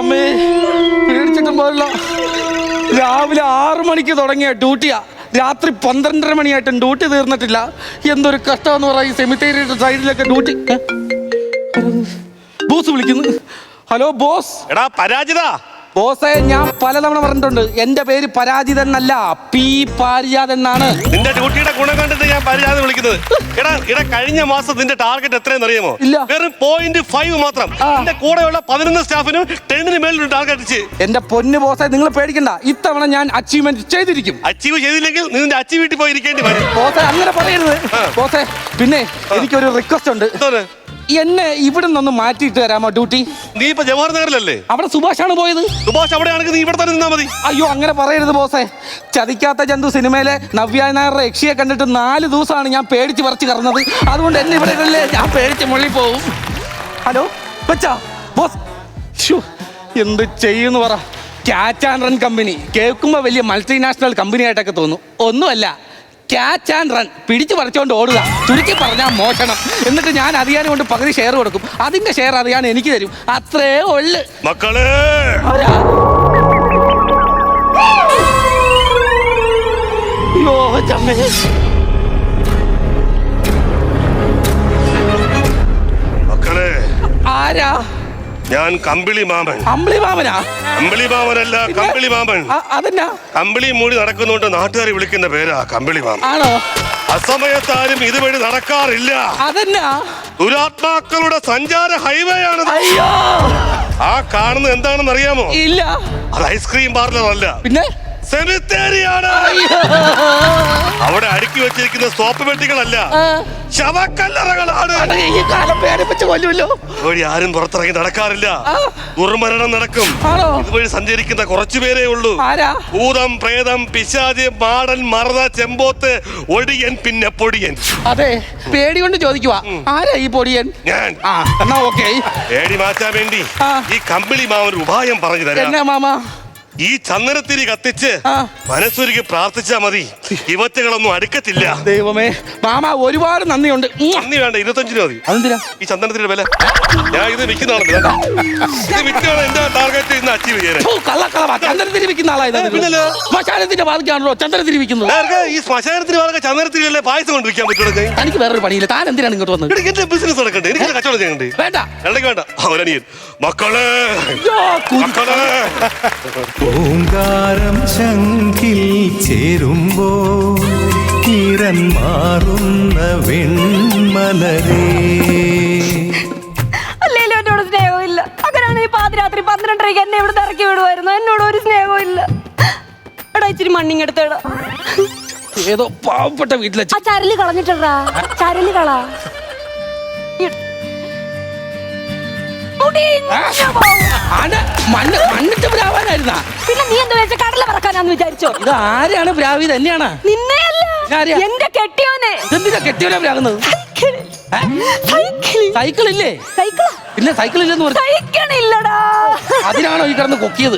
അമ്മേ പേടിച്ചിട്ടും പോലുള്ള രാവിലെ 6 മണിക്ക് തുടങ്ങിയ ഡ്യൂട്ടിയാ, രാത്രി 12:30 മണിയായിട്ടും ഡ്യൂട്ടി തീർന്നിട്ടില്ല. എന്തൊരു കഷ്ടമെന്ന് പറയാം. ഈ സെമിത്തേരിയുടെ സൈഡിലൊക്കെ ഡ്യൂട്ടി. ബോസ് വിളിക്കുന്നു. Hello boss. എടാ പരാജിത. ബോസേ, ഞാൻ പലതവണ പറഞ്ഞിട്ടുണ്ട്, എന്റെ പേര് പരാജിതൻ എന്നല്ല, പി പാരിജാതൻ എന്നാണ്. നിന്റെ ഡ്യൂട്ടിയുടെ ഗുണം കണ്ടിട്ട് ഞാൻ പരാജയം വിളിക്കുന്നത്. എടാ കഴിഞ്ഞ മാസം നിന്റെ ടാർഗറ്റ് എത്രയെന്ന് അറിയാമോ? ഇല്ല. വെറും 0.5 മാത്രം. എന്റെ കൂടെയുള്ള 11 സ്റ്റാഫിനും 10ന് മേലിൽ ടാർഗറ്റ്. എന്റെ പൊന്നു ബോസേ, നിങ്ങൾ പേടിക്കണ്ട, ഇത്തവണ ഞാൻ അച്ചീവ്മെന്റ് ചെയ്തിരിക്കും. അച്ചീവ് ചെയ്തില്ലെങ്കിൽ നിന്റെ അച്ചീവ് വീട്ടിൽ പോയി ഇരിക്കേണ്ടി വരും. ബോസേ അങ്ങനെ പറയരുത്. ബോസേ, പിന്നെ എനിക്കൊരു റിക്വസ്റ്റ് ഉണ്ട്. എന്നെ ഇവിടെ നിന്ന് മാറ്റിയിട്ട് തരാമോ ഡ്യൂട്ടി? നീ ഇപ്പൊ ജവഹർ നഗറിലല്ലേ? അവിടെ സുഭാഷാണ് പോയത്. സുഭാഷ് അവിടെയാണെങ്കിൽ നീ ഇവിടെ തന്നെ നിന്നാ മതി. അയ്യോ അങ്ങനെ പറയരുത് ബോസേ. ചതിക്കാത്ത ജന്തു സിനിമയിലെ നവ്യ നായരുടെ യക്ഷിയെ കണ്ടിട്ട് 4 ദിവസമാണ് ഞാൻ പേടിച്ച് പറിച്ച് കറന്നത്. അതുകൊണ്ട് എന്നെ ഇവിടെ ഇടല്ലേ, ഞാൻ പേടിച്ച് മുള്ളി പോവും. ഹലോ ബച്ചാ ബോസ്. എന്ത് ചെയ്യുന്നു പറ. ക്യാച്ച് ആൻഡ് റൺ കമ്പനി കേൾക്കുമ്പോൾ വലിയ മൾട്ടിനാഷണൽ കമ്പനി ആയിട്ടൊക്കെ തോന്നും. ഒന്നുമല്ല, ക്യാച്ച് ആൻഡ് റൺ, പിടിച്ചു പറിച്ചുകൊണ്ട് ഓടുക. ചുരുക്കി പറഞ്ഞാൽ മോഷണം. എന്നിട്ട് ഞാൻ അതിയാനും കൊണ്ട് പകുതി ഷെയർ കൊടുക്കും. അതിന്റെ ഷെയർ അതിയാൻ എനിക്ക് തരും. അത്രേ ഉള്ളു മക്കളെ. മക്കളെ ആരാ? ഞാൻ കമ്പിളി മാമൻ. അമ്പിളി മാമനാ? അമ്പിളി മാമനല്ല, കമ്പിളി മാമൻ. അതെന്നാ? കമ്പിളി മൂടി നടക്കുന്നുണ്ട് നാട്ടുകാർ വിളിക്കുന്ന പേരാ കമ്പിളി മാമൻ. ആണോ? അസമയത്താരും ഇതുവഴി നടക്കാറില്ല. അതെന്നാ? ദുരാത്മാക്കളുടെ സഞ്ചാര ഹൈവേ ആണ്. അയ്യോ, ആ കാണുന്നത് എന്താണെന്ന് അറിയാമോ? ഇല്ല. അത് ഐസ്ക്രീം പാർലർ അല്ല, പിന്നെ സെമിത്തേരിയാണ്. അവിടെ അടുക്കി വെച്ചിരിക്കുന്ന സോപ്പ് പെട്ടികളല്ല, ശവക്കല്ലറകളാണ്. ഈ കാലം പേടിപ്പിച്ച് കൊല്ലുമല്ലോ. ഇതുവഴി ആരും പുറത്തിറങ്ങി നടക്കാറില്ല. ദുർമരണം നടക്കും. ഇതുവഴി സഞ്ചരിക്കുന്ന കുറച്ചുപേരേ ഉള്ളൂ. ഭൂതം, പ്രേതം, പിശാച്, മാടൻ, മറത, ചെമ്പോത്ത്, ഒടിയൻ, പിന്നെ പൊടിയൻ. അതെ, പേടി കൊണ്ട് ചോദിക്കുവാ, ആരാ ഈ പൊടിയൻ? ഞാൻ. എന്നാ ഓക്കേ. പേടി മാറ്റാൻ വേണ്ടി ഈ കമ്പിളി മാമൻ ഒരു ഉപായം പറഞ്ഞു തരാം. എന്നാ മാമ? ഈ ചന്ദനത്തിരി കത്തിച്ച് മനസ്സൊരുക്കി പ്രാർത്ഥിച്ചാ മതി, ഇവറ്റകളൊന്നും അടുക്കത്തില്ല. ദൈവമേ മാമ, ഒരുപാട് നന്ദിയുണ്ട്. നന്ദി വേണ്ട, 25 രൂപ മതി. അതെന്തിനാ? ഈ ചന്ദനത്തിന്റെ വില ഞാൻ ഇത് വിൽക്കുന്നതാണ്. ഇത് വിറ്റാണ് എന്റെ ടാർഗറ്റ് ഇന്ന് അച്ചീവ് ചെയ്യാൻ. ചന്ദനത്തിരി വിൽക്കുന്ന ആളായത് ശ്മശാനത്തിന്റെ ബാധിക്കാണല്ലോ ചന്ദനത്തിരി വിൽക്കുന്നത്. ഈ ശ്മശാനത്തിന് ഭാഗം ചന്ദനത്തിരിയല്ലേ പായസം കൊണ്ട് വിൽക്കാൻ പറ്റുള്ളൂ. എനിക്ക് വേറൊരു പണിയില്ല. താൻ എന്തിനാണ് ഇങ്ങോട്ട് വന്നത്? എന്റെ ബിസിനസ് നടക്കണ്ടേ, എനിക്ക് കച്ചവടം ചെയ്യണ്ടേ? വേണ്ട വേണ്ട. അവരനിയൻ. മക്കളെ മക്കളെ, ഓങ്കാരം ശംഖിൽ ചേരുമ്പോ കിരൺ മാറുന്ന വെൺമലരേ. അല്ലേലും എന്നോട് സ്നേഹമില്ല. അങ്ങനെയാണ് ഈ പാതിരാത്രി 12:30 എന്നെ ഇവിടെ ഇറക്കി വിടുമായിരുന്നു. എന്നോട് ഒരു സ്നേഹവും ഇല്ല. എടാ ഇച്ചിരി മണ്ണിങ്ങെടുത്തേടാ. ഏതോ പാവപ്പെട്ട വീട്ടിലെ ആ ചരല് കളഞ്ഞിട്ടാ. ചരല് കള. പിന്നെ നീ എന്താ വെച്ചാൽ കടല പറക്കാനാന്ന് വിചാരിച്ചോ? ഇത് ആരാണ് പ്രാവി? തന്നെയാണ്. നിന്നെയല്ല, എന്റെ കെട്ടിയോനെ. എന്തിനാ കെട്ടിയോനെ പ്രാകുന്നത്? സൈക്കിളില്ലേ? സൈക്കിളാ? പിന്നെ സൈക്കിളില്ലെന്ന് പറഞ്ഞു. സൈക്കിളില്ലടാ. അതിനാണോ ഈ കിടന്ന് കൊക്കിയത്?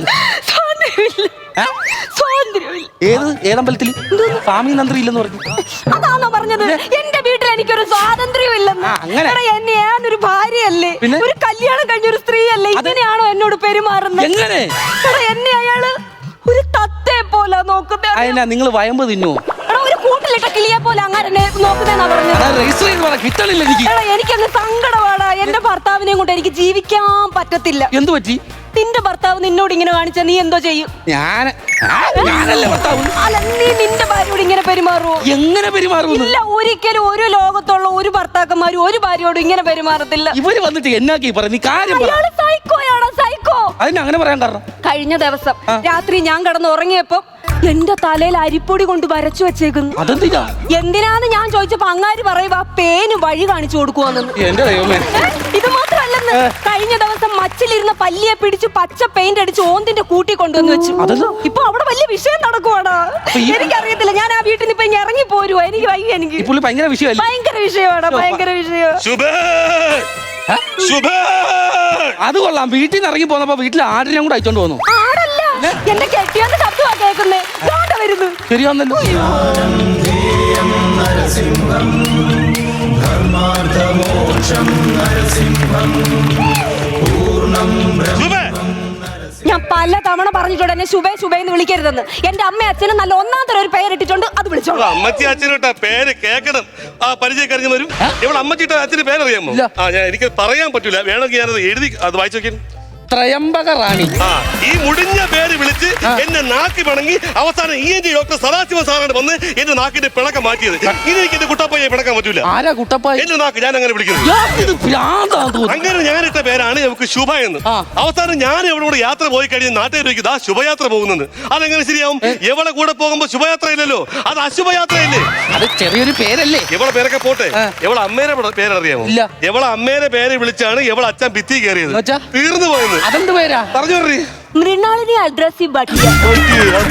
ഏതമ്പലത്തിൽ സ്വാമി നന്ദി ഇല്ലെന്ന് പറഞ്ഞു. അതാണോ പറഞ്ഞത്? എന്റെ വീട്ടിൽ എനിക്കൊരു സ്വാതന്ത്ര്യം ഇല്ലെന്ന്. എന്നെ ഞാനൊരു ഭാര്യയല്ലേ, ഒരു കല്യാണം കഴിഞ്ഞ ഒരു സ്ത്രീയല്ലേ? ഇങ്ങനെയാണോ എന്നോട് പെരുമാറുന്നത്? എങ്ങനെ? എന്നെ അയാള് ഒരു തത്തയെ പോലെ നോക്കുന്നത്. അതിനാ നിങ്ങൾ വയമ്പ് തിന്നു? ഒരു കൂട്ടിലിട്ട കിളിയെ പോലെ അങ്ങനെ നോക്കുന്നേന്നാ പറഞ്ഞത്. കിട്ടണില്ല എനിക്ക്. എനിക്കങ്ങ് സങ്കടമാടാ. എന്റെ ഭർത്താവിനെയും കൊണ്ട് എനിക്ക് ജീവിക്കാൻ പറ്റത്തില്ല. എന്തു പറ്റി? നിന്റെ ഭർത്താവ് നിന്നോട് ഇങ്ങനെ കാണിച്ചാ നീ എന്തോ ചെയ്യും? ഞാനല്ലേ ഭർത്താവ്? അല്ല, നീ നിന്റെ ഭാര്യയോട് ഇങ്ങനെ പെരുമാറുമോ? എങ്ങനെ പെരുമാറും? ഇല്ല, ഒരിക്കലും ഒരു ലോകത്തുള്ള ഒരു ഭർത്താക്കന്മാരും ഒരു ഭാര്യയോട് ഇങ്ങനെ പെരുമാറത്തില്ല. ഇവര് വന്നിട്ട് എന്നാക്കി പറഞ്ഞു കാര്യം? സൈക്കോയാണോ? സൈക്കോ. അതിന് അങ്ങനെ പറയാൻ കാരണം, കഴിഞ്ഞ ദിവസം രാത്രി ഞാൻ കിടന്ന് ഉറങ്ങിയപ്പോ എന്റെ തലയിൽ അരിപ്പൊടി കൊണ്ട് വരച്ചു വെച്ചേക്കുന്നു. അതെന്തിനാ? എന്തിനാന്ന് ഞാൻ ചോദിച്ചപ്പോ അങ്ങാര് പറയുക പേന് വഴി കാണിച്ചു കൊടുക്കുവാന്ന്. എന്റെ ദൈവമേ. ഇത് മാത്രമല്ലെന്ന്, കഴിഞ്ഞ ദിവസം മച്ചിലിരുന്ന പല്ലിയെ പിടിച്ച് പച്ച പെയിന്റ് അടിച്ച് ഓന്തിന്റെ കൂട്ടി കൊണ്ടുവന്ന് വെച്ചു. ഇപ്പൊ അവിടെ വലിയ വിഷയം നടക്കുവാടാ. എനിക്കറിയത്തില്ല, ഞാൻ ആ വീട്ടിൽ നിന്ന് ഇപ്പൊ ഇറങ്ങി പോരുവാ. എനിക്ക് വയ്യ. എനിക്ക് ഭയങ്കര വിഷയമാണ്. ഭയങ്കര വിഷയം. അത് കൊള്ളാം. വീട്ടിൽ നിന്ന് ഇറങ്ങി പോന്നപ്പോ വീട്ടിൽ ആടിനെ കൂടെ അയച്ചോണ്ട് പോന്നു. ആടല്ല, എന്റെ കെട്ടിയാന്ന് ശബ്ദമാ കേൾക്കുന്നേ. വരുന്നു. ശരിയാന്നല്ലോ. ഞാൻ പല തവണ പറഞ്ഞിട്ടുണ്ട് എന്നെ ശുഭേ ശുഭേന്ന് വിളിക്കരുതെന്ന്. എന്റെ അമ്മ അച്ഛനും നല്ല ഒന്നാമത്തെ ഒരു പേരിട്ടിട്ടുണ്ട്, അത് വിളിച്ചോളൂ. അമ്മച്ചി അച്ഛനോട്ട പേര് കേൾക്കണം. ആ പരിചയക്കാരഞ്ഞു വരും. ഇവിടെ അമ്മച്ചിട്ട അച്ഛന് പേരറിയാമോ? ഞാൻ എനിക്ക് പറയാൻ പറ്റൂല, വേണമെങ്കിൽ ഞാനത് എഴുതി അത് വായിച്ചു നോക്കി. ത്രയംബക റാണി. ഈ മുടിഞ്ഞ പേര് വിളിച്ച് എന്നെ നാക്കി പിണങ്ങി അവസാനം ENT ഡോക്ടർ സദാശിവ സാറാണ് വന്ന് എന്റെ നാക്കിന്റെ പിണക്കം മാറ്റിയത്. ഇനി എനിക്ക് എന്റെ കുട്ടപ്പയെ പിണക്കാൻ പറ്റൂല. ആരാ കുട്ടപ്പായ? എന്റെ നാക്ക് ഞാൻ അങ്ങനെ വിളിക്കുന്നത്. അങ്ങനെ ഞാനിട്ട പേരാണ് നമുക്ക് ശുഭ എന്ന്. അവസാനം ഞാൻ എവിടെ യാത്ര പോയി കഴിഞ്ഞ് നാട്ടുകാർക്ക് ഇതാ ശുഭയാത്ര പോകുന്നത്. അതെങ്ങനെ ശരിയാവും? എവളെ കൂടെ പോകുമ്പോ ശുഭയാത്ര ഇല്ലല്ലോ, അത് അശുഭയാത്രയല്ലേ? അത് ചെറിയൊരു പേരല്ലേ? എവളെ പേരൊക്കെ പോട്ടെ, എവളെ അമ്മേരെ പേരറിയാമോ? എവളെ അമ്മേരെ പേര് വിളിച്ചാണ് എവളെ അച്ഛൻ ഭിത്തി കയറിയത്. തീർന്നു പോയത്. അതെന്ത് പേരാ? പറഞ്ഞു മൃണാളിനി അഡ്രസ്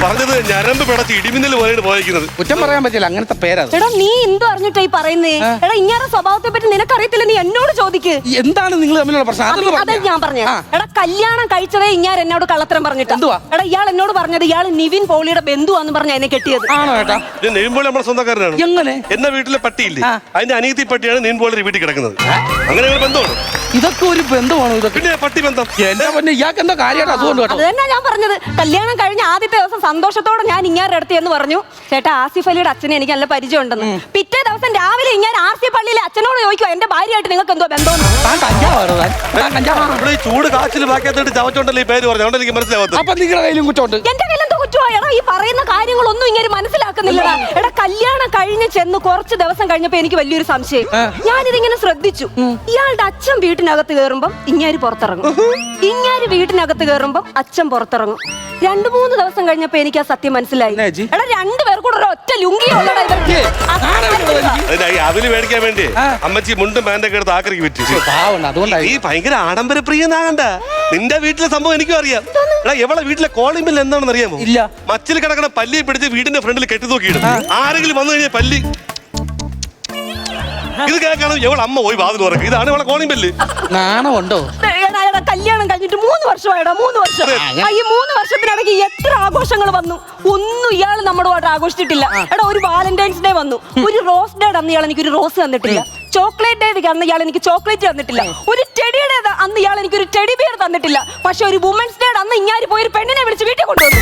പറഞ്ഞത് ഞരമ്പ് പിടച്ച് ഇടിമിന്നൽ പോലെയാണ് പോയിരിക്കുന്നത്. കുറ്റം പറയാൻ പറ്റില്ല, അങ്ങനത്തെ പേരാ. എടാ നീ എന്ത് അറിഞ്ഞിട്ടാ ഈ പറയുന്നേ? എടാ ഇങ്ങനെ സ്വഭാവത്തെ പറ്റി നിനക്കറിയത്തില്ല, നീ എന്നോട് ചോദിക്ക്. എന്താണ് നിങ്ങൾ തമ്മിലുള്ള പ്രശ്നം? അതെ ഞാൻ പറഞ്ഞു. എടാ കല്യാണം കഴിച്ചതേ ഇങ്ങനെ എന്നോട് കള്ളത്തരം പറഞ്ഞിട്ടാ. എടാ ഇയാൾ എന്നോട് പറഞ്ഞത് ഇയാൾ നിവിൻ പോളിയുടെ ബന്ധുവാന്ന് പറഞ്ഞ എന്നെ കെട്ടിയത്. ആണോ ഏട്ടാ? നിവിൻ പോളി നമ്മുടെ സ്വന്തക്കാരനാണ്. എങ്ങനെ? എന്റെ വീട്ടിലെ പട്ടിയില്ലേ, അതിന്റെ അനിയത്തി പട്ടിയാണ് നിവിൻ പോളി വീട്ടിൽ കിടക്കുന്നത്. അങ്ങനെ ഒരു ബന്ധമാണ്. ഇതൊക്കെ ഒരു ബന്ധമാണോ? ഇതൊക്കെ പിന്നെ പട്ടി ബന്ധം. എന്റെ പൊന്നെ, ഇയാൾക്ക് എന്താ കാര്യമായിട്ട് അതുകൊണ്ട് കേട്ടോ. അത് തന്നെ ഞാൻ പറഞ്ഞത്. കല്യാണം കഴിഞ്ഞ ആദ്യത്തെ ദിവസം സന്തോഷത്തോടെ ഞാൻ ഇങ്ങാരുടെ അടുത്ത് എന്ന് പറഞ്ഞു, ചേട്ടാ ആസിഫ് അലിയുടെ അച്ഛനെ എനിക്ക് നല്ല പരിചയം ഉണ്ടെന്ന്. പിറ്റേ ദിവസം രാവിലെ ഇങ്ങനെ RC പള്ളിയിലെ അച്ഛനോട് ചോദിക്കുവാ എന്റെ ഭാര്യയായിട്ട് നിങ്ങൾക്ക് എന്തോ ബന്ധമെന്ന്. ചൂട് കാച്ചിൽ ബാക്കിയായിട്ട് ചവച്ചോണ്ടല്ലേ ഈ പേര് പറഞ്ഞു. എനിക്ക് മനസ്സിലാവാത്ത. അപ്പൊ നിങ്ങളുടെ കയ്യിലും കുറ്റമുണ്ട്. എന്റെ കയ്യിലെന്തോ കുറ്റമായടാ? ഈ പറയുന്ന കാര്യങ്ങളൊന്നും ഇങ്ങനെ മനസ്സിലാക്കുന്നില്ലടാ. എടാ കല്യാണം കഴിഞ്ഞ് ചെന്ന് കുറച്ച് ദിവസം കഴിഞ്ഞപ്പോ എനിക്ക് വലിയൊരു സംശയം. ഞാനിതിങ്ങനെ ശ്രദ്ധിച്ചു. ഇയാളുടെ അച്ഛൻ വീട്ടിനകത്ത് കയറുമ്പം ഇങ്ങാര് പുറത്തിറങ്ങും, ഇങ്ങാര് വീട്ടിനകത്ത് കയറുമ്പം അച്ഛൻ പുറത്തിറങ്ങും. 2-3 ദിവസം കഴിഞ്ഞപ്പോ എനിക്ക് ആ സത്യം മനസ്സിലായി. എടാ രണ്ടുപേർ കൂടെ ഒരു ഒറ്റ ലുങ്കിയുള്ളടാ ഇവർക്ക്. അതിന് മേടിക്കാൻ വേണ്ടി അമ്മച്ചി മുണ്ടും പാന്റൊക്കെ എടുത്ത് ആക്രിക്ക് വിറ്റു. ഈ ഭയങ്കര ആഡംബര പ്രിയനാകണ്ട. നിന്റെ വീട്ടിലെ സംഭവം എനിക്കും അറിയാം. എടാ എവളെ വീട്ടിലെ കോളിംഗ് ബില്ല് എന്താണെന്ന് അറിയാമോ? ഇല്ല. മച്ചിൽ കിടക്കണ പല്ലിയെ പിടിച്ച് വീടിന്റെ ഫ്രണ്ടിൽ കെട്ടി നോക്കിയിടും. ആരെങ്കിലും വന്നു കഴിഞ്ഞാൽ പല്ലി ഇത് കേൾക്കണം. എവളെ അമ്മ പോയി വാതിൽ തുറക്കും. ഇതാണ് ഇവളെ കോളിംഗ് ബില്ല്. നാണമുണ്ടോ? കല്യാണം കഴിഞ്ഞിട്ട് 3 വർഷമായിടാ. 3 വർഷം. ഈ 3 വർഷത്തിനിടയ്ക്ക് എത്ര ആഘോഷങ്ങൾ വന്നു, ഒന്നും ഇയാൾ നമ്മളുമായിട്ട് ആഘോഷിച്ചിട്ടില്ല. എടാ ഒരു വാലന്റൈൻസ് ഡേ വന്നു, ഒരു റോസ് ഡേ അന്ന് ഇയാൾ എനിക്കൊരു റോസ് തന്നിട്ടില്ല. ചോക്ലേറ്റ് ഡേ അന്ന് ഇയാൾ എനിക്ക് ചോക്ലേറ്റ് തന്നിട്ടില്ല. ഒരു ടെഡി ഡേ അന്ന് ഇയാൾ എനിക്ക് ഒരു ടെഡി ബിയർ തന്നിട്ടില്ല. പക്ഷെ ഒരു വുമൻസ് ഡേ അന്ന് ഇങ്ങാര് പോയി ഒരു പെണ്ണിനെ വിളിച്ച് വീട്ടിൽ കൊണ്ടുവന്നു.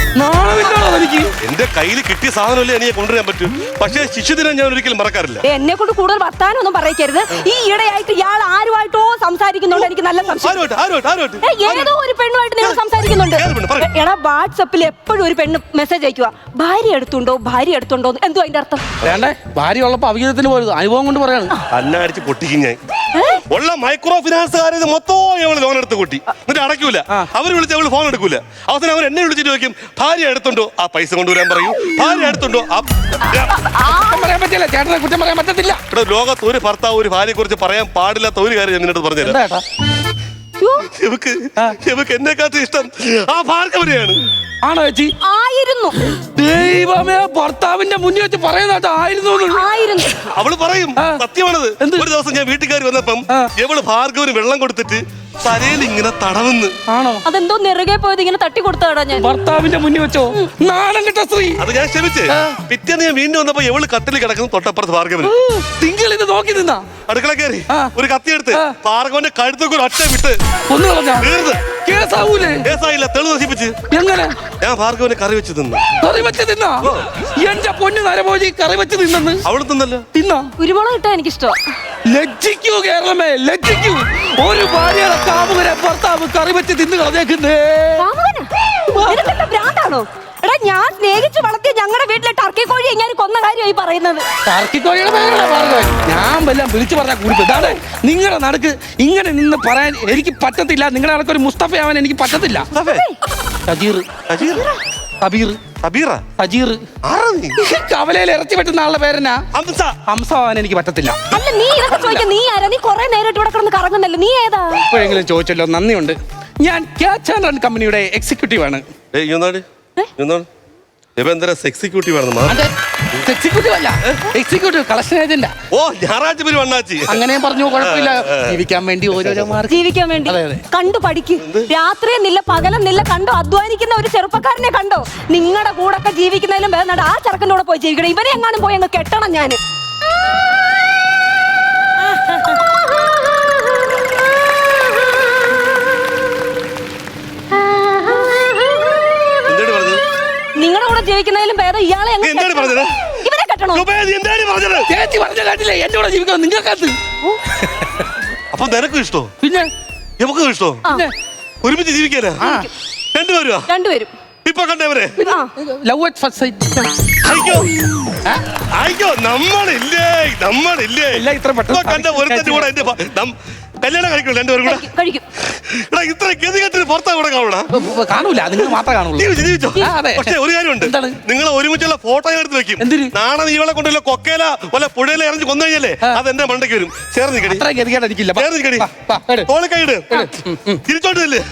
എന്റെ കയ്യിൽ കിട്ടിയ സാധനമല്ലേ എനിക്ക് കൊണ്ടുവരാൻ പറ്റും. പക്ഷേ ശിശുദിനം ഞാൻ ഒരിക്കലും മറക്കാറില്ല. എന്നെ കൊണ്ട് കൂടുതൽ വർത്താനൊന്നും പറയരുത്. ഈ ഇടയായിട്ട് ഇയാൾ ആരുമായിട്ടോ സംസാരിക്കുന്നുണ്ട്. എനിക്ക് നല്ല സംശയം. ഏതോ ഒരു പെണ്ണുമായിട്ട് നിങ്ങൾ സംസാരിക്കുന്നുണ്ട്. എടാ വാട്സപ്പിൽ എപ്പോഴും ഒരു പെണ്ണ് മെസ്സേജ് അയക്കുക, ഭാര്യ എടുത്തുണ്ടോ ഭാര്യ എടുത്തുണ്ടോ. എന്തോ അതിന്റെ അർത്ഥം? ഭാര്യ ഉള്ളപ്പോ അവിഹിതത്തിന് പോയത് അനുഭവം കൊണ്ട് പറയാണ്. അടിച്ച് പൊട്ടിക്കും ഞാൻ. ഉള്ള മൈക്രോ ഫിനാൻസുകാരെ മൊത്തം ലോൺ എടുത്ത് കൂട്ടി, എന്നിട്ട് അടയ്ക്കൂല. അവർ വിളിച്ച് അവള് ഫോൺ എടുക്കൂല. അവസാനം അവർ എന്നെ വിളിച്ചിട്ട് ചോദിക്കും, ഭാര്യ എടുത്തുണ്ടോ ആ പൈസ കൊണ്ടുവരാൻ പറയൂ, ഭാര്യ എടുത്തുണ്ടോ. പറയാൻ പറ്റില്ല ചേട്ടനെ കുറ്റം പറയാൻ പറ്റത്തില്ല. ഇവിടെ ലോകത്ത് ഒരു ഭർത്താവ് ഒരു ഭാര്യയെ കുറിച്ച് പറയാൻ പാടില്ലാത്ത ഒരു കാര്യം ഞാൻ നിന്നോട് പറഞ്ഞുതരാം. എന്നെക്കാട്ടും ഇഷ്ടം ആ ഭാർഗവനെയാണ്. ആണോ ചേച്ചി? ആയിരുന്നു. ദൈവമേ, ഭർത്താവിന്റെ മുന്നിൽ വെച്ച് പറയുന്നത് ആയിരുന്നു. അവള് പറയും, സത്യമാണത്. ഒരു ദിവസം ഞാൻ വീട്ടിൽ കയറി വന്നപ്പം എവള് ഭാർഗവന് വെള്ളം കൊടുത്തിട്ട് തലയിൽ ഇങ്ങനെ തടവുന്നു. ആണോ? അതെന്തോ നെറുകെ പോയത് ഇങ്ങനെ തട്ടി കൊടുത്താടാ ഞാൻ. ഭർത്താവിന്റെ മുന്നിൽ വെച്ചോ? നാണം കെട്ട സ്ത്രീ. അത് ഞാൻ ക്ഷമിച്ച്. പിറ്റേന്ന് ഞാൻ വീണ്ടും വന്നപ്പോ എവള് കട്ടിൽ കിടക്കുന്നു, തൊട്ടപ്പുറത്ത് ഭാർഗവൻ. തിങ്കൾ ഇത് നോക്കി നിന്നാ അടുക്കള കയറി ഒരു കത്തിയെടുത്ത് ഭാർഗവന്റെ കഴുത്തൊക്കെ ഒരു ഒറ്റ വിട്ട് ഒന്ന് കളഞ്ഞാ തീർന്ന്. കേസാവൂലേ? കേസായില്ല, തെളിവ് നശിപ്പിച്ച്. എങ്ങനെ? ഞാൻ ഭാർഗവനെ കറി വെച്ച് തിന്നു. കറി വെച്ച് തിന്നാ? എന്റെ പൊന്നു നരഭോജി, കറി വെച്ച് തിന്നെന്ന് അവള് തിന്നല്ലോ. തിന്നാ? കുരുമുളക് ഇട്ടാ എനിക്കിഷ്ടം. ലജ്ജിക്കൂ കേരളമേ, ലജ്ജിക്കൂ. ഒരു ഭാര്യയുടെ കാമുകരെ ഭർത്താവ് കറി വെച്ച് തിന്നു കളഞ്ഞേക്കുന്നേ. ഭ്രാന്താണോ? എടാ ഞാൻ സ്നേഹിച്ച് വളർത്തിയ ഞങ്ങളുടെ വീട്ടിലെ ടർക്കി കോഴി എങ്ങനെ കൊന്ന കാര്യമായി പറയുന്നത്. ടർക്കി കോഴിയുടെ പേരാണ് ഭാർഗവൻ. ഞാൻ വല്ലതും വിളിച്ചു പറഞ്ഞാൽ കുറിപ്പ്. ഇതാണ് നിങ്ങളുടെ നടക്ക് ഇങ്ങനെ നിന്ന് പറയാൻ എനിക്ക് പറ്റത്തില്ല. നിങ്ങളുടെ നടക്കൊരു മുസ്തഫയാവാൻ എനിക്ക് പറ്റത്തില്ല. കവലയിൽ ഇറച്ചി വെട്ടുന്ന ആളുടെ പേരെന്നാ? ഹംസമാവാൻ എനിക്ക് പറ്റത്തില്ല. അല്ല നീ ഇതൊക്കെ ചോദിക്കാൻ നീ ആരാ? നീ കുറെ നേരിട്ട് ഇവിടെ കിടന്ന് കറങ്ങുന്നല്ലോ. നീ ഏതാ? ഇപ്പോഴെങ്കിലും ചോദിച്ചല്ലോ, നന്ദിയുണ്ട്. ഞാൻ ക്യാച്ച് ആൻഡ് റൺ കമ്പനിയുടെ എക്സിക്യൂട്ടീവ് ആണ്. എക്സിക്യൂട്ടീവ് അല്ല, എക്സിക്യൂട്ടീവ് കളക്ഷൻ ഏജന്റാ. ഓ ഞായറാഴ്ച പേര് വണ്ണാച്ചി. അങ്ങനെ പറഞ്ഞു, കുഴപ്പമില്ല. ജീവിക്കാൻ വേണ്ടി ഓരോരോ മാർഗം. ജീവിക്കാൻ വേണ്ടി കണ്ടു പഠിക്കും. രാത്രിയെന്നില്ല പകലെന്നില്ല കണ്ടോ അധ്വാനിക്കുന്ന ഒരു ചെറുപ്പക്കാരനെ കണ്ടോ? നിങ്ങളുടെ കൂടെ ഒക്കെ ജീവിക്കുന്നതിലും വേണ്ട ആ ചെറുക്കൻ്റെ കൂടെ പോയി ജീവിക്കണം. ഇവനെ എങ്ങാനും പോയി അങ്ങ് കെട്ടണം ഞാന്. ജീവിക്കുന്നതിലും ഭേദം ഇയാളെ അങ്ങ് നീ എന്താണ് കെട്ടണം. പറഞ്ഞത്? ഇവനെ കെട്ടണോ? ശുഭേ, നീ എന്താണ് പറഞ്ഞത്? ചേച്ചി പറഞ്ഞ കാട്ടില്ലേ എന്റെ കൂടെ ജീവിക്കണം നിങ്ങൾക്കകത്ത്. അപ്പൊ നിനക്കും ഇഷ്ടോ? പിന്നെ എവക്കും ഇഷ്ടോ? പിന്നെ ഒരുമിച്ച് ജീവിക്കാനാ? രണ്ടുപേരുവാ? രണ്ടുപേരും ഇപ്പൊ കണ്ടവരെ ആ. Love at first sight. അയ്യോ അയ്യോ നമ്മളില്ലേ ഇല്ല, ഇത്ര പെട്ടെന്ന് ഇപ്പൊ കണ്ട ഒരുത്തന്റെ കൂടെ എന്റെ കല്യാണം കഴിക്കണം രണ്ടുപേരും കൂടെ. കഴിക്കും. എടാ ഇത്ര ഗതികെട്ടിന് പുറത്താ കൂടെ കാണണ കാണൂല, നിങ്ങൾ മാത്രമേ കാണുള്ളൂ. ജീവിച്ചോ. ആ, അതെ. പക്ഷെ ഒരു കാര്യമുണ്ട്, എന്താണ്? നിങ്ങൾ ഒരുമിച്ചുള്ള ഫോട്ടോ എടുത്ത് വെക്കും. എന്തിന്? നാളെ നീളെ കൊണ്ടല്ലോ കൊക്കയില വല്ല പുഴയില എറിഞ്ഞ് കൊന്നു കഴിഞ്ഞല്ലേ അത് എന്റെ മണ്ടയ്ക്ക് വരും. ചേർന്ന് നിൽക്കടി, അത്ര ഗതികേട് എനിക്കില്ല. ചേർന്ന് നിൽക്കടി. വാ, വാ, എട്. തോളിക്കൈയിട്, തിരിച്ചോട്ടില്ലേ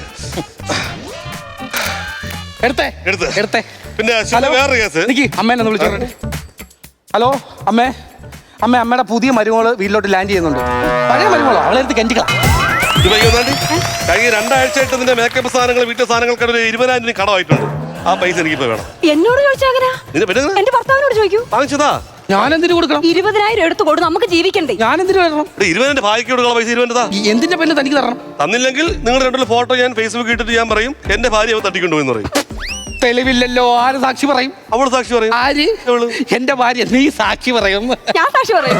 എടുത്തേ എടുത്ത്. എടുത്തേ. പിന്നെ ഹലോ, വേറൊരു കേസ്. എനിക്ക് അമ്മേനെ ഒന്ന് വിളിച്ചോട്ടെ. ഹലോ അമ്മേ, അമ്മയുടെ പുതിയ മരുമോള് വീട്ടിലോട്ട് ലാൻഡ് ചെയ്യുന്നുണ്ട്. പഴയ മരുമോളോ, അവളെടുത്ത് കെഞ്ചിക്കളാ. കഴിഞ്ഞ 2 ആഴ്ചയായിട്ട് നിന്റെ മേക്കപ്പ് സാധനങ്ങൾ വീട്ടു സാധനങ്ങൾക്കാണ് 20,000 രൂപ കടമായിട്ടുണ്ട്. ആ പൈസ എനിക്കിപ്പോ വേണം. എന്നോട് ചോദിച്ചാ എന്റെ ഭർത്താവിനോട് ചോദിക്കൂ. വാങ്ങിച്ചതാ. ഞാനെന്തിനു കൊടുക്കണം? 20,000 എടുത്തു കൊടു, നമുക്ക് ജീവിക്കണ്ടേ? ഞാനെന്തിനു വരണം? 20,000 ഭാഗ്യക്ക് കൊടുക്കാനുള്ള പൈസ 20,000 എന്തിന്റെ പെണ്ണ് തനിക്ക് തരണം? തന്നില്ലെങ്കിൽ നിങ്ങൾ രണ്ടുള്ള ഫോട്ടോ ഞാൻ ഫേസ്ബുക്ക് ഇട്ടിട്ട് ഞാൻ പറയും എന്റെ ഭാര്യ അവ തട്ടിക്കൊണ്ടുപോയെന്ന് പറയും. തെളിവില്ലല്ലോ, ആര് സാക്ഷി പറയും? അവള് സാക്ഷി പറയും. ആര്? അവള്. എന്റെ ഭാര്യ. നീ സാക്ഷി പറയും. ഞാൻ സാക്ഷി പറയും.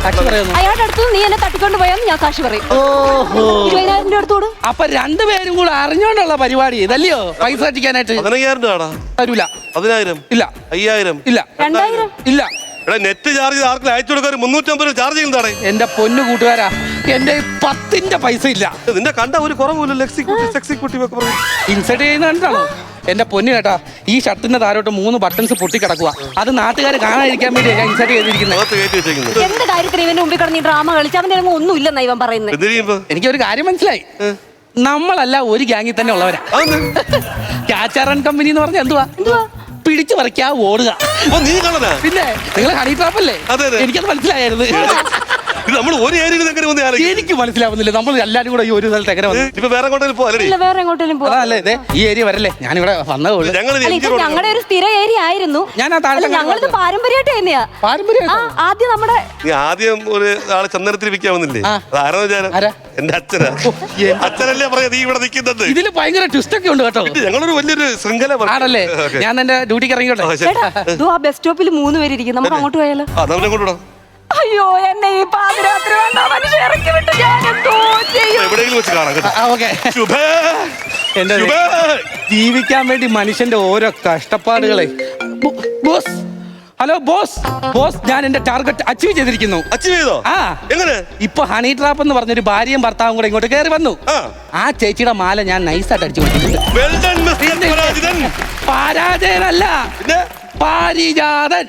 സാക്ഷി പറയുന്നു. അയാളുടെ അടുത്ത് നീ എന്നെ തട്ടിക്കൊണ്ട് പോയാന്ന് ഞാൻ സാക്ഷി പറയും. ഓഹോ, 20,000 രൂപ എടുത്തോട്. അപ്പൊ രണ്ടുപേരും കൂടെ അറിഞ്ഞോണ്ടുള്ള പരിപാടി ഇതല്ലയോ? പൈസ തട്ടിക്കാനായിട്ട് 15,000 രൂപ തരൂല. 10,000 ഇല്ല. 5,000 ഇല്ല. 2,000 ഇല്ല. എടാ നെറ്റ് ചാർജ് ആർക്കും അയച്ചു കൊടുക്കാൻ 350 രൂപ ചാർജ് ചെയ്യുന്നതാണേ. എന്റെ പൊന്നു കൂട്ടുകാരാ, എന്റെ 10ന്റെ പൈസ ഇല്ല. നിന്നെ കണ്ട ഒരു കുറവില്ല. എക്സിക്യൂട്ടീവ് ഒക്കെ പറഞ്ഞു ഇൻസൾട്ട് ചെയ്യുന്ന കണ്ടാണോ? എന്റെ പൊന്നു കേട്ടാ, ഈ ഷർട്ടിന്റെ താരോട്ട് 3 ബട്ടൺസ് പൊട്ടിക്കിടക്കുക. അത് നാട്ടുകാർ കാണാതിരിക്കാൻ വേണ്ടി ഞാൻ ഇൻസൾട്ട് ചെയ്തിരിക്കുന്നത്. അകത്ത് കയറ്റി വെച്ചേക്കുന്നത്. എന്ത് കാര്യത്തിന് ഇവന്റെ മുമ്പിൽ കിടന്ന് ഈ ഡ്രാമ കളിച്ച് അവന്റെ ഒന്നും ഇല്ലെന്നാ ഇവൻ പറയുന്നത്. എന്ത് ചെയ്യുമ്പോ എനിക്കൊരു കാര്യം മനസ്സിലായി. നമ്മളല്ല ഒരു ഗ്യാങ്ങിൽ തന്നെ ഉള്ളവരാ. ക്യാച്ചറൻ കമ്പനി എന്ന് പറഞ്ഞാൽ എന്തുവാ? പിടിച്ചു പറിക്കാ ഓടുക. നീ കാണാ പിന്നെ നിങ്ങൾ ഹണി ട്രാപ്പല്ലേ? അതെ, അതെ. എനിക്കത് മനസ്സിലായിരുന്നു. നമ്മൾ ഒരു ഏരിയയിൽ എങ്ങനെ വന്ന് എനിക്ക് മനസ്സിലാവുന്നില്ല. നമ്മൾ എല്ലാരും കൂടെ ഈ ഒരു സ്ഥലത്ത് എങ്ങനെ വന്നു? ഇപ്പൊ വേറെ എങ്ങോട്ടേലും പോകാല്ലേ? ഇല്ല, വേറെ എങ്ങോട്ടേലും പോവാ. അതല്ലേ ഇതേ ഈ ഏരിയ വരല്ലേ ഞാനിവിടെ വന്നേ ഉള്ളൂ. ഞങ്ങൾ അല്ല, ഇത് ഞങ്ങളുടെ ഒരു സ്ഥിര ഏരിയ ആയിരുന്നു. ഞാൻ ആ താഴത്തെ ഞങ്ങളിത് പാരമ്പര്യമായിട്ട് തന്നെയാ. പാരമ്പര്യം ആ, ആദ്യം നമ്മുടെ നീ ആദ്യം ഒരു ആളെ ചന്ദനത്തിൽ വിൽക്കാവുന്നില്ലേ? ആ. അതാരെന്ന് വിചാരം? ആരാ? എന്റെ അച്ഛനാ. അച്ഛനല്ലേ പറയാ നീ ഇവിടെ നിൽക്കുന്നത്. ഇതില് ഭയങ്കര ട്വിസ്റ്റ് ഒക്കെ ഉണ്ട് കേട്ടോ. ഞങ്ങളൊരു വലിയൊരു ശൃംഖല ആണല്ലേ? ഞാൻ എന്റെ ഡ്യൂട്ടിക്ക് ഇറങ്ങിയോട്ടെ. ചേട്ടാ, ഇതോ ആ ബസ് സ്റ്റോപ്പിൽ 3 പേര് ഇരിക്കും. നമുക്ക് അങ്ങോട്ട് പോയാലോ? കൊണ്ടുവിടാം. അയ്യോ, എന്നെ ഈ പാതിരാത്രി വേണ്ട മനുഷ്യ ഇറക്കി വിട്ട് ഞാൻ എന്തോ ചെയ്യും? എവിടെയെങ്കിലും വെച്ച് കാണാം കേട്ടോ. ഓക്കെ. ശുഭേ, എന്റെ ശുഭേ. ജീവിക്കാൻ വേണ്ടി മനുഷ്യന്റെ ഓരോ കഷ്ടപ്പാടുകളെ. Boss, hello boss. ബോസ്, ഞാൻ എന്റെ ടാർഗറ്റ് അച്ചീവ് ചെയ്തിരിക്കുന്നു. അച്ചീവ് ചെയ്തോ? ആ. എങ്ങനെ? ഇപ്പൊ ഹണി ട്രാപ്പ് എന്ന് പറഞ്ഞൊരു ഭാര്യയും ഭർത്താവും കൂടെ ഇങ്ങോട്ട് കയറി വന്നു. ആ ചേച്ചിയുടെ മാല ഞാൻ നൈസായിട്ട് അടിച്ചു കൊടുത്തിട്ടുണ്ട്. Well done, Mr. പരാജിതൻ. പരാജയനല്ല, പിന്നെ പാരിജാതൻ.